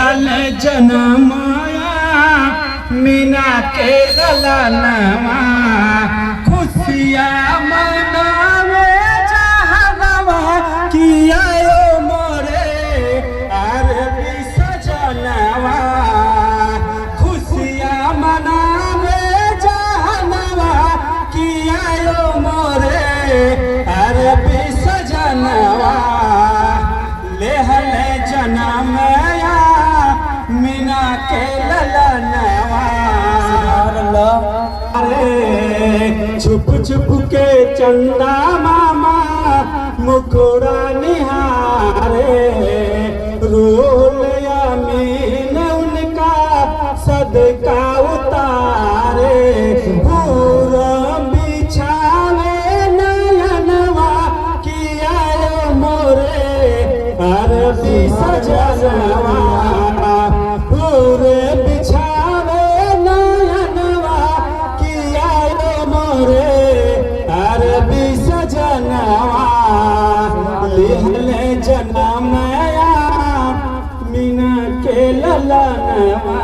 लेहल जनमाया मीना के ललनवा खुशियाँ मनावे जहनवा किया यो मोरे अरबी सजनवा खुशियाँ मनावे जहनवा किया यो मोरे अरबी सजनवा लेहल जनमया मीना के ललनवा अरे छुप छुप के चंदा मामा मुखड़ा निहारे रोलिया मीन उनका सदका उतारे पूरा बिछावे नयनवा किया यो मोरे अरबी सजनवा पूरे बिछावे नयनवा किया यो मोरे अरबी सजनवा लेहले जनमया मीना के ललनवा।